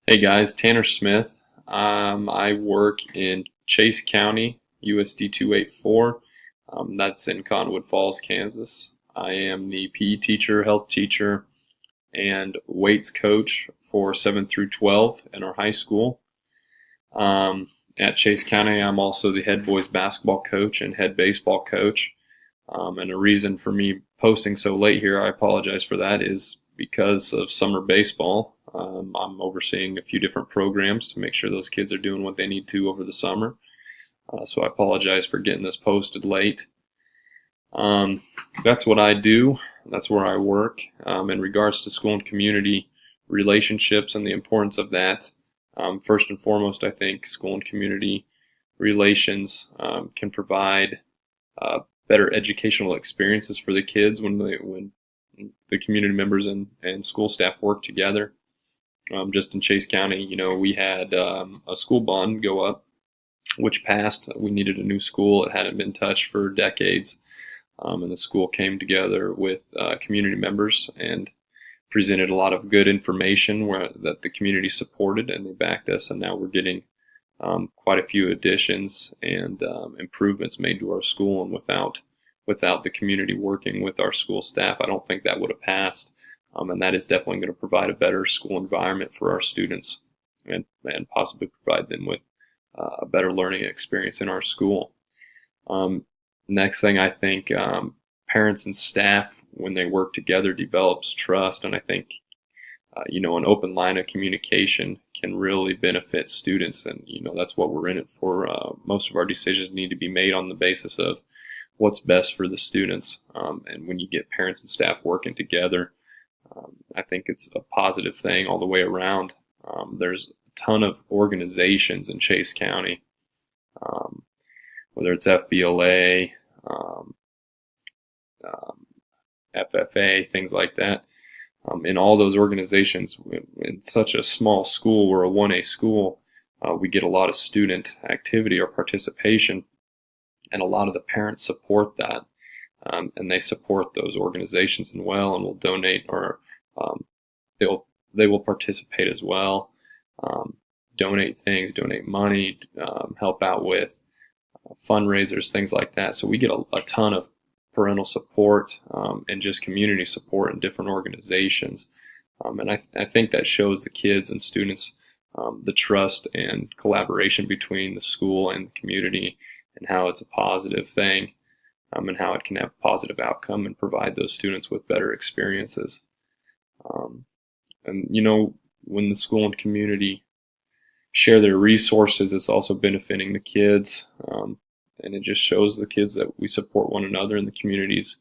Hey guys, Tanner Smith. I work in Chase County, USD 284. That's in Cottonwood Falls, Kansas. I am the PE teacher, health teacher, and weights coach for 7 through 12 in our high school. At Chase County, I'm also the head boys basketball coach and head baseball coach. And the reason for me posting so late here, I apologize for that, is because of summer baseball. I'm overseeing a few different programs to make sure those kids are doing what they need to over the summer. So I apologize for getting this posted late. That's what I do. That's where I work. In regards to school and community relationships and the importance of that, first and foremost, I think school and community relations can provide better educational experiences for the kids when the community members and school staff work together. Just in Chase County, we had a school bond go up, which passed. We needed a new school. It hadn't been touched for decades. And the school came together with community members and presented a lot of good information that the community supported, and they backed us. And now we're getting quite a few additions and improvements made to our school. And without the community working with our school staff, I don't think that would have passed. And that is definitely going to provide a better school environment for our students and possibly provide them with a better learning experience in our school. Next thing, I think parents and staff, when they work together, develops trust. And I think, an open line of communication can really benefit students. And, that's what we're in it for. Most of our decisions need to be made on the basis of what's best for the students. And when you get parents and staff working together, I think it's a positive thing all the way around. There's a ton of organizations in Chase County, whether it's FBLA, FFA, things like that. In all those organizations, in such a small school, we're a 1A school, we get a lot of student activity or participation, and a lot of the parents support that. And they support those organizations and will donate, or they will participate as well, donate things, donate money, help out with fundraisers, things like that. So we get a ton of parental support and just community support in different organizations. And I think that shows the kids and students the trust and collaboration between the school and the community, and how it's a positive thing. And how it can have a positive outcome and provide those students with better experiences. And when the school and community share their resources, it's also benefiting the kids. And it just shows the kids that we support one another, and the community's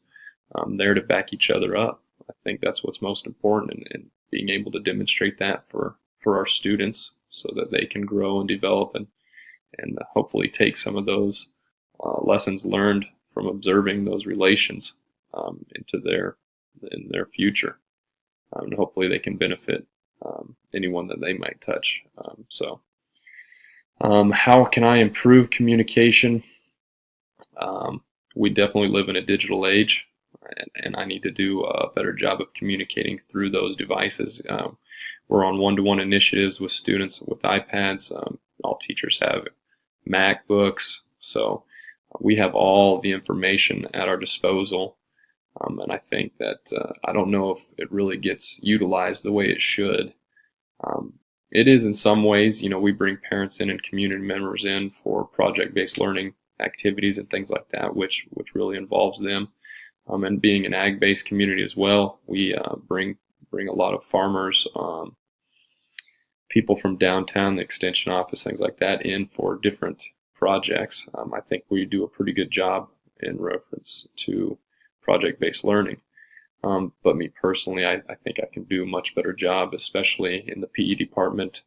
there to back each other up. I think that's what's most important, and being able to demonstrate that for our students so that they can grow and develop and hopefully take some of those lessons learned from observing those relations into their future. And hopefully they can benefit anyone that they might touch. How can I improve communication? We definitely live in a digital age, and I need to do a better job of communicating through those devices. We're on one-to-one initiatives with students with iPads. All teachers have MacBooks, so we have all the information at our disposal, and I think that I don't know if it really gets utilized the way it should. It is in some ways. We bring parents in and community members in for project-based learning activities and things like that, which really involves them. And being an ag-based community as well, we bring a lot of farmers, people from downtown, the extension office, things like that, in for different projects. I think we do a pretty good job in reference to project-based learning. But me personally, I think I can do a much better job, especially in the PE department,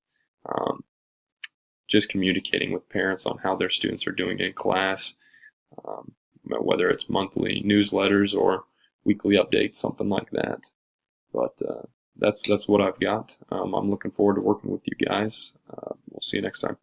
just communicating with parents on how their students are doing in class, whether it's monthly newsletters or weekly updates, something like that. But that's what I've got. I'm looking forward to working with you guys. We'll see you next time.